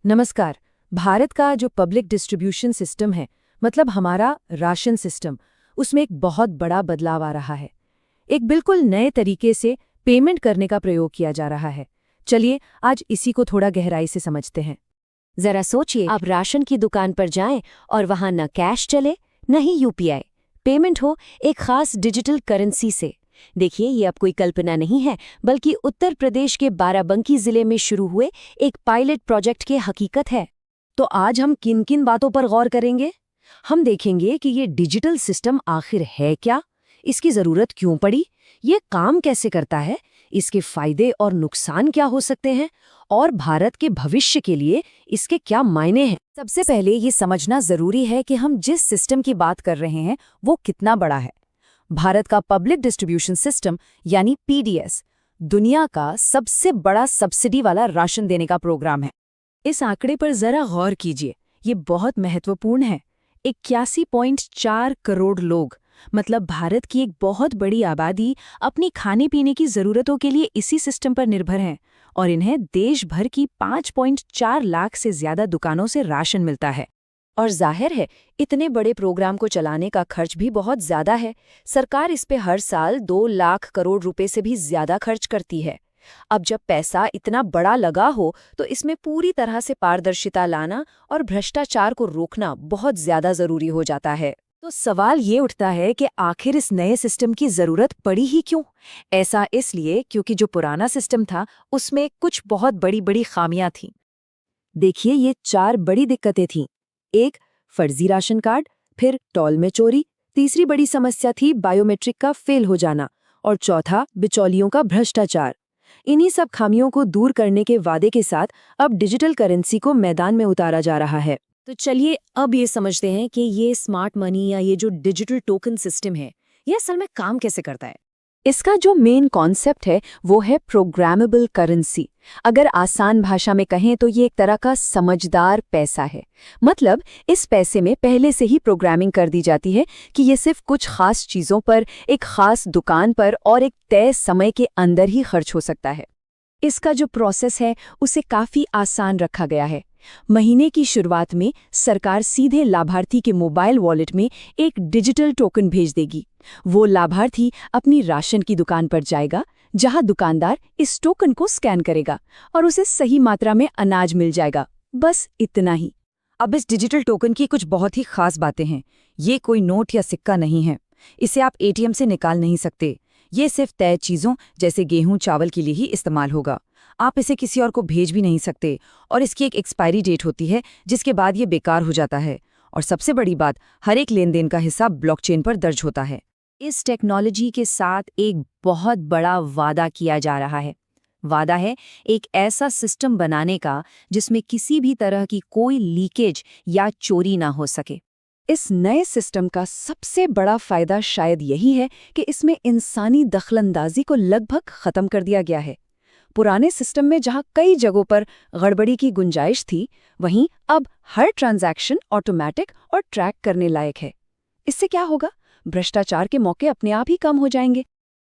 नमस्कार। भारत का जो पब्लिक डिस्ट्रीब्यूशन सिस्टम है, मतलब हमारा राशन सिस्टम, उसमें एक बहुत बड़ा बदलाव आ रहा है। एक बिल्कुल नए तरीके से पेमेंट करने का प्रयोग किया जा रहा है। चलिए आज इसी को थोड़ा गहराई से समझते हैं। जरा सोचिए, आप राशन की दुकान पर जाएं और वहां न कैश चले न ही यूपीआई पेमेंट हो एक खास डिजिटल करेंसी से। देखिए, ये अब कोई कल्पना नहीं है, बल्कि उत्तर प्रदेश के बाराबंकी जिले में शुरू हुए एक पायलट प्रोजेक्ट की हकीकत है। तो आज हम किन किन बातों पर गौर करेंगे? हम देखेंगे कि ये डिजिटल सिस्टम आखिर है क्या, इसकी ज़रूरत क्यों पड़ी, ये काम कैसे करता है, इसके फायदे और नुकसान क्या हो सकते हैं, और भारत के भविष्य के लिए इसके क्या मायने हैं। सबसे पहले ये समझना ज़रूरी है कि हम जिस सिस्टम की बात कर रहे हैं वो कितना बड़ा है। भारत का पब्लिक डिस्ट्रीब्यूशन सिस्टम यानी पीडीएस दुनिया का सबसे बड़ा सब्सिडी वाला राशन देने का प्रोग्राम है। इस आंकड़े पर जरा गौर कीजिए, ये बहुत महत्वपूर्ण है। 81.4 करोड़ लोग, मतलब भारत की एक बहुत बड़ी आबादी, अपनी खाने पीने की जरूरतों के लिए इसी सिस्टम पर निर्भर हैं और इन्हें देश भर की 5.4 लाख से ज्यादा दुकानों से राशन मिलता है। और जाहिर है, इतने बड़े प्रोग्राम को चलाने का खर्च भी बहुत ज्यादा है। सरकार इस पे हर साल 2 लाख करोड़ रुपए से भी ज्यादा खर्च करती है। अब जब पैसा इतना बड़ा लगा हो तो इसमें पूरी तरह से पारदर्शिता लाना और भ्रष्टाचार को रोकना बहुत ज्यादा जरूरी हो जाता है। तो सवाल ये उठता है कि आखिर इस नए सिस्टम की जरूरत पड़ी ही क्यों? ऐसा इसलिए क्योंकि जो पुराना सिस्टम था उसमें कुछ बहुत बड़ी बड़ी खामियां थीं। देखिए, ये 4 बड़ी दिक्कतें थीं। एक, फर्जी राशन कार्ड, फिर टोल में चोरी, तीसरी बड़ी समस्या थी बायोमेट्रिक का फेल हो जाना, और चौथा, बिचौलियों का भ्रष्टाचार। इन्हीं सब खामियों को दूर करने के वादे के साथ अब डिजिटल करेंसी को मैदान में उतारा जा रहा है। तो चलिए अब ये समझते हैं कि ये स्मार्ट मनी या ये जो डिजिटल टोकन सिस्टम है, ये असल में काम कैसे करता है। इसका जो मेन कॉन्सेप्ट है वो है प्रोग्रामेबल करेंसी। अगर आसान भाषा में कहें तो ये एक तरह का समझदार पैसा है। मतलब इस पैसे में पहले से ही प्रोग्रामिंग कर दी जाती है कि ये सिर्फ कुछ खास चीज़ों पर, एक खास दुकान पर और एक तय समय के अंदर ही खर्च हो सकता है। इसका जो प्रोसेस है उसे काफ़ी आसान रखा गया है। महीने की शुरुआत में सरकार सीधे लाभार्थी के मोबाइल वॉलेट में एक डिजिटल टोकन भेज देगी। वो लाभार्थी अपनी राशन की दुकान पर जाएगा, जहां दुकानदार इस टोकन को स्कैन करेगा और उसे सही मात्रा में अनाज मिल जाएगा। बस इतना ही। अब इस डिजिटल टोकन की कुछ बहुत ही खास बातें हैं। ये कोई नोट या सिक्का नहीं है। इसे आप एटीएम से निकाल नहीं सकते। ये सिर्फ तय चीज़ों जैसे गेहूं चावल के लिए ही इस्तेमाल होगा। आप इसे किसी और को भेज भी नहीं सकते और इसकी एक एक्सपायरी डेट होती है जिसके बाद ये बेकार हो जाता है। और सबसे बड़ी बात, हर एक लेन देन का हिसाब ब्लॉकचेन पर दर्ज होता है। इस टेक्नोलॉजी के साथ एक बहुत बड़ा वादा किया जा रहा है। वादा है एक ऐसा सिस्टम बनाने का जिसमें किसी भी तरह की कोई लीकेज या चोरी ना हो सके। इस नए सिस्टम का सबसे बड़ा फायदा शायद यही है कि इसमें इंसानी दखलंदाजी को लगभग खत्म कर दिया गया है। पुराने सिस्टम में जहां कई जगहों पर गड़बड़ी की गुंजाइश थी, वहीं अब हर ट्रांजैक्शन ऑटोमेटिक और ट्रैक करने लायक है। इससे क्या होगा? भ्रष्टाचार के मौके अपने आप ही कम हो जाएंगे।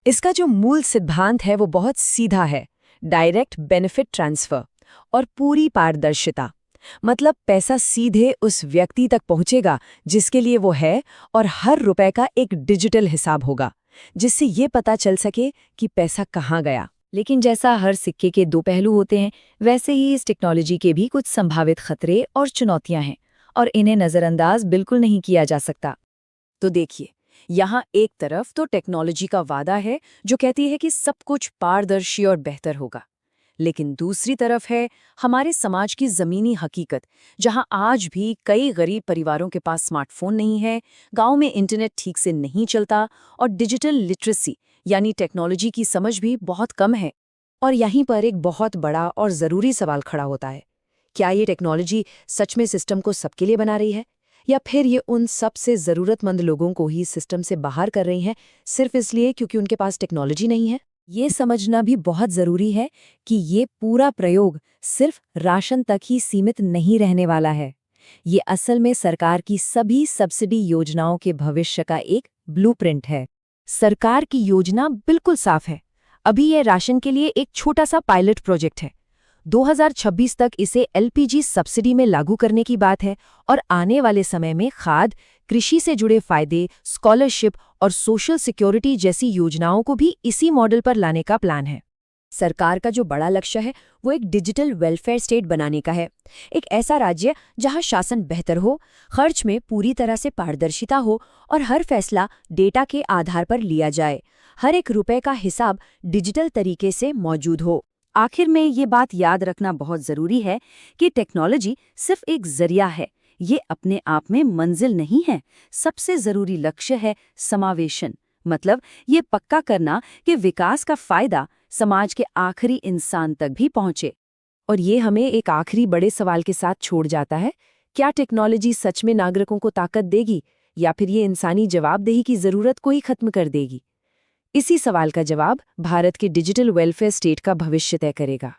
इसका जो मूल सिद्धांत है वो बहुत सीधा है, डायरेक्ट बेनिफिट ट्रांसफर और पूरी पारदर्शिता। मतलब पैसा सीधे उस व्यक्ति तक पहुंचेगा जिसके लिए वो है, और हर रुपए का एक डिजिटल हिसाब होगा जिससे ये पता चल सके कि पैसा कहाँ गया। लेकिन जैसा हर सिक्के के 2 पहलू होते हैं, वैसे ही इस टेक्नोलॉजी के भी कुछ संभावित खतरे और चुनौतियां हैं, और इन्हें नज़रअंदाज बिल्कुल नहीं किया जा सकता। तो देखिए, यहाँ एक तरफ तो टेक्नोलॉजी का वादा है जो कहती है कि सब कुछ पारदर्शी और बेहतर होगा, लेकिन दूसरी तरफ है हमारे समाज की ज़मीनी हकीकत, जहां आज भी कई गरीब परिवारों के पास स्मार्टफोन नहीं है, गांव में इंटरनेट ठीक से नहीं चलता और डिजिटल लिटरेसी यानी टेक्नोलॉजी की समझ भी बहुत कम है। और यहीं पर एक बहुत बड़ा और ज़रूरी सवाल खड़ा होता है, क्या ये टेक्नोलॉजी सच में सिस्टम को सबके लिए बना रही है, या फिर ये उन सबसे ज़रूरतमंद लोगों को ही सिस्टम से बाहर कर रही है सिर्फ इसलिए क्योंकि उनके पास टेक्नोलॉजी नहीं है। ये समझना भी बहुत ज़रूरी है कि ये पूरा प्रयोग सिर्फ राशन तक ही सीमित नहीं रहने वाला है। ये असल में सरकार की सभी सब्सिडी योजनाओं के भविष्य का एक ब्लूप्रिंट है। सरकार की योजना बिल्कुल साफ है। अभी ये राशन के लिए एक छोटा सा पायलट प्रोजेक्ट है। 2026 तक इसे LPG सब्सिडी में लागू करने की बात है और आने वाले समय में खाद, कृषि से जुड़े फायदे, स्कॉलरशिप और सोशल सिक्योरिटी जैसी योजनाओं को भी इसी मॉडल पर लाने का प्लान है। सरकार का जो बड़ा लक्ष्य है वो एक डिजिटल वेलफेयर स्टेट बनाने का है। एक ऐसा राज्य जहां शासन बेहतर हो, खर्च में पूरी तरह से पारदर्शिता हो और हर फैसला डेटा के आधार पर लिया जाए। हर एक रुपए का हिसाब डिजिटल तरीके से मौजूद हो। आखिर में ये बात याद रखना बहुत जरूरी है कि टेक्नोलॉजी सिर्फ एक जरिया है, ये अपने आप में मंजिल नहीं है। सबसे जरूरी लक्ष्य है समावेशन, मतलब ये पक्का करना कि विकास का फायदा समाज के आखिरी इंसान तक भी पहुंचे। और ये हमें एक आखिरी बड़े सवाल के साथ छोड़ जाता है, क्या टेक्नोलॉजी सच में नागरिकों को ताकत देगी या फिर ये इंसानी जवाबदेही की जरूरत को ही खत्म कर देगी? इसी सवाल का जवाब भारत के डिजिटल वेलफेयर स्टेट का भविष्य तय करेगा।